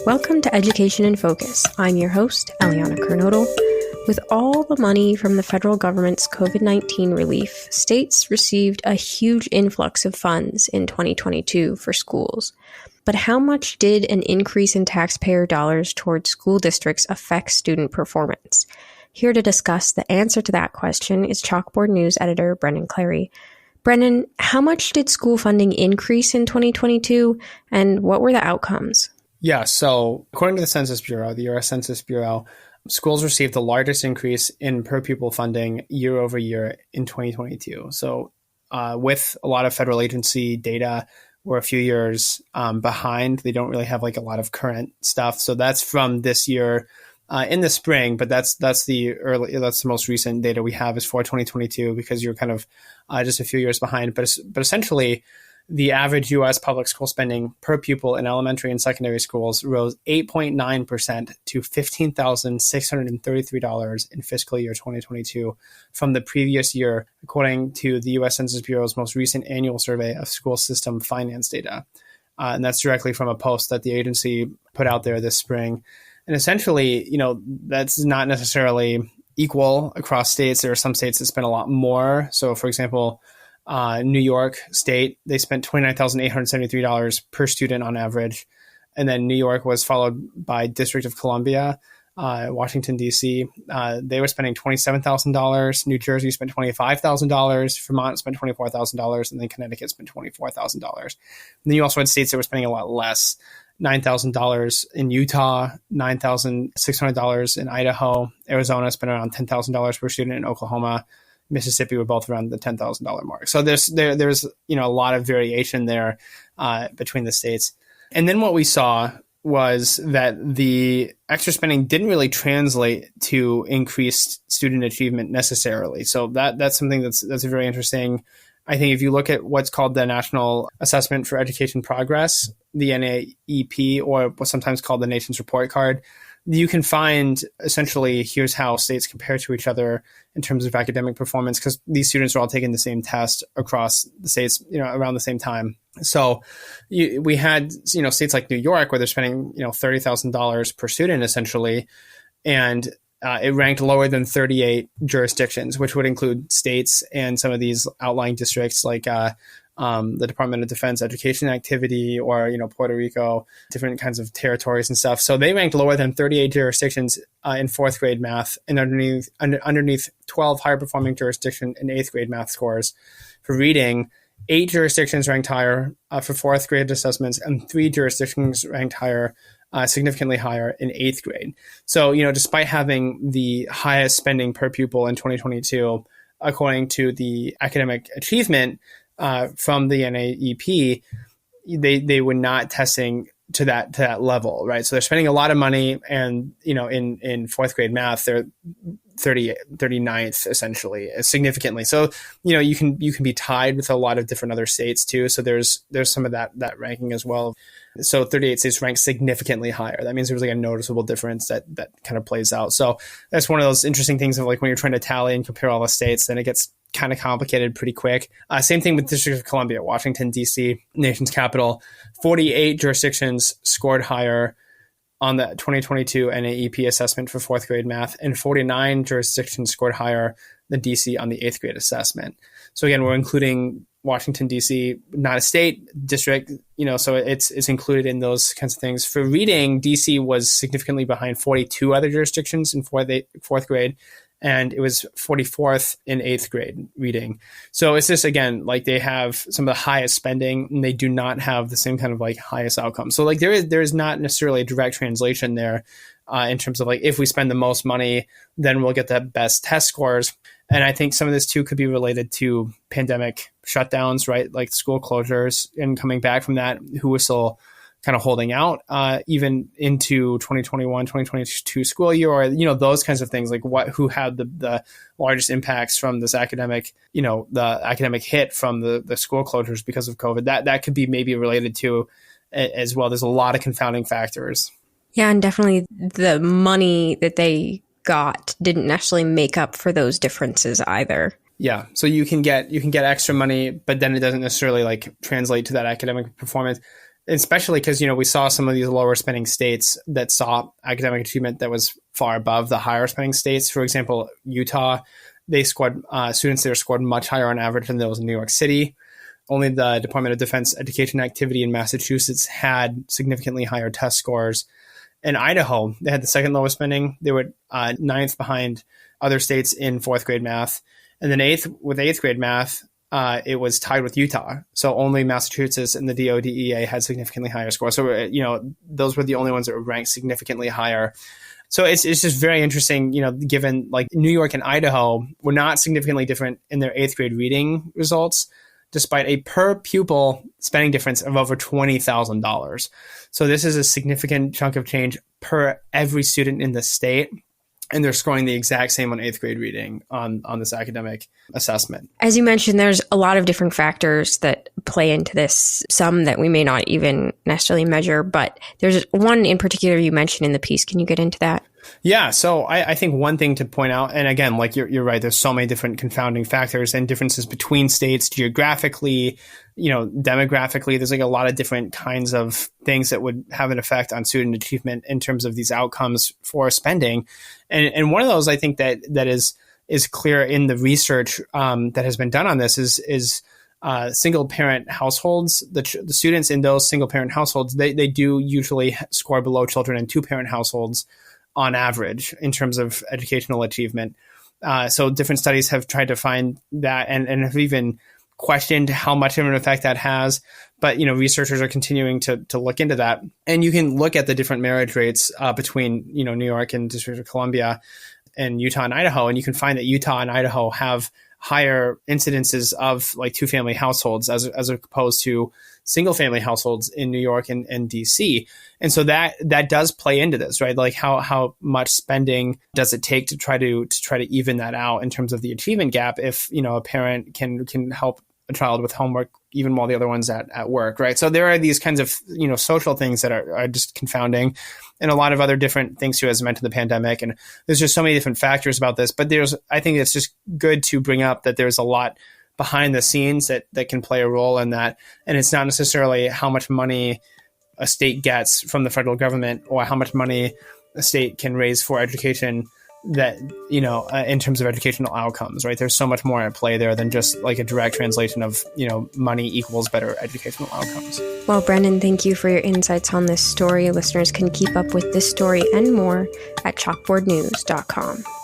Welcome to Education in Focus. I'm your host, Eliana Kernodle. With all the money from the federal government's COVID-19 relief, states received a huge influx of funds in 2022 for schools. But how much did an increase in taxpayer dollars towards school districts affect student performance? Here to discuss the answer to that question is Chalkboard News editor Brennan Clary. Brennan, how much did school funding increase in 2022, and what were the outcomes? Yeah, so according to the Census Bureau, the U.S. Census Bureau, schools received the largest increase in per-pupil funding year over year in 2022. So with a lot of federal agency data, we're a few years behind. They don't really have like a lot of current stuff. So that's from this year in the spring, but that's the most recent data we have is for 2022 because you're kind of just a few years behind. But essentially, the average U.S. public school spending per pupil in elementary and secondary schools rose 8.9% to $15,633 in fiscal year 2022 from the previous year, according to the U.S. Census Bureau's most recent annual survey of school system finance data. And that's directly from a post that the agency put out there this spring. And essentially, that's not necessarily equal across states. There are some states that spend a lot more. So, for example, New York State, they spent $29,873 per student on average. And then New York was followed by District of Columbia, Washington, D.C. They were spending $27,000. New Jersey spent $25,000. Vermont spent $24,000. And then Connecticut spent $24,000. And then you also had states that were spending a lot less. $9,000 in Utah, $9,600 in Idaho. Arizona spent around $10,000 per student in Oklahoma. Mississippi were both around the $10,000 mark. So there's a lot of variation there between the states. And then what we saw was that the extra spending didn't really translate to increased student achievement necessarily. So that's something that's very interesting. I think if you look at what's called the National Assessment for Education Progress, the NAEP, or what's sometimes called the Nation's Report Card, you can find essentially here's how states compare to each other in terms of academic performance, because these students are all taking the same test across the states, around the same time. So we had, states like New York where they're spending, $30,000 per student essentially, and it ranked lower than 38 jurisdictions, which would include states and some of these outlying districts like the Department of Defense Education Activity, or, Puerto Rico, different kinds of territories and stuff. So they ranked lower than 38 jurisdictions in fourth grade math, and underneath 12 higher performing jurisdiction in eighth grade math scores. For reading, 8 jurisdictions ranked higher for fourth grade assessments, and 3 jurisdictions ranked higher, significantly higher in eighth grade. So, despite having the highest spending per pupil in 2022, according to the academic achievement from the NAEP, they were not testing to that level, right? So they're spending a lot of money, and in fourth grade math, they're 39th essentially, significantly. So you can be tied with a lot of different other states too. So there's some of that ranking as well. So 38 states ranked significantly higher. That means there's like a noticeable difference that kind of plays out. So that's one of those interesting things of like when you're trying to tally and compare all the states, then it gets kind of complicated pretty quick. Same thing with District of Columbia, Washington, D.C., nation's capital. 48 jurisdictions scored higher on the 2022 NAEP assessment for fourth grade math, and 49 jurisdictions scored higher than D.C. on the eighth grade assessment. So again, we're including Washington, D.C., not a state, district, so it's included in those kinds of things. For reading, D.C. was significantly behind 42 other jurisdictions in fourth grade, and it was 44th in eighth grade reading. So it's just, again, like they have some of the highest spending, and they do not have the same kind of like highest outcome. So like there is not necessarily a direct translation there in terms of like if we spend the most money, then we'll get the best test scores. And I think some of this too could be related to pandemic shutdowns, right? Like school closures and coming back from that, who was still kind of holding out even into 2021, 2022 school year, or, those kinds of things, like who had the largest impacts from this academic, the academic hit from the school closures because of COVID. That could be maybe related to as well. There's a lot of confounding factors. Yeah, and definitely the money that they got didn't necessarily make up for those differences either. Yeah. So you can get extra money, but then it doesn't necessarily like translate to that academic performance. especially because, we saw some of these lower spending states that saw academic achievement that was far above the higher spending states. For example, Utah, they scored, students there scored much higher on average than those in New York City. Only the Department of Defense Education Activity in Massachusetts had significantly higher test scores. In Idaho, they had the second lowest spending. They were ninth behind other states in fourth grade math. And then eighth grade math, it was tied with Utah. So only Massachusetts and the DODEA had significantly higher scores. So, those were the only ones that were ranked significantly higher. So it's just very interesting, given like New York and Idaho were not significantly different in their eighth grade reading results, despite a per pupil spending difference of over $20,000. So this is a significant chunk of change per every student in the state. And they're scoring the exact same on eighth grade reading on this academic assessment. As you mentioned, there's a lot of different factors that play into this, some that we may not even necessarily measure, but there's one in particular you mentioned in the piece. Can you get into that? Yeah, so I think one thing to point out, and again, like you're right, there's so many different confounding factors and differences between states geographically, demographically. There's like a lot of different kinds of things that would have an effect on student achievement in terms of these outcomes for spending. And one of those I think that is clear in the research that has been done on this is single parent households. The students in those single parent households, they do usually score below children in two parent households on average in terms of educational achievement. So different studies have tried to find that and have even questioned how much of an effect that has. But, researchers are continuing to look into that. And you can look at the different marriage rates between, New York and District of Columbia and Utah and Idaho. And you can find that Utah and Idaho have higher incidences of like two family households as opposed to single family households in New York and DC. And so that does play into this, right? Like how much spending does it take to try to even that out in terms of the achievement gap if, a parent can help a child with homework even while the other one's at work, right? So there are these kinds of, social things that are just confounding, and a lot of other different things too, as I mentioned, the pandemic. And there's just so many different factors about this, but I think it's just good to bring up that there's a lot behind the scenes that can play a role in that. And it's not necessarily how much money a state gets from the federal government or how much money a state can raise for education that, in terms of educational outcomes, right? There's so much more at play there than just like a direct translation of, money equals better educational outcomes. Well, Brendan, thank you for your insights on this story. Listeners can keep up with this story and more at chalkboardnews.com.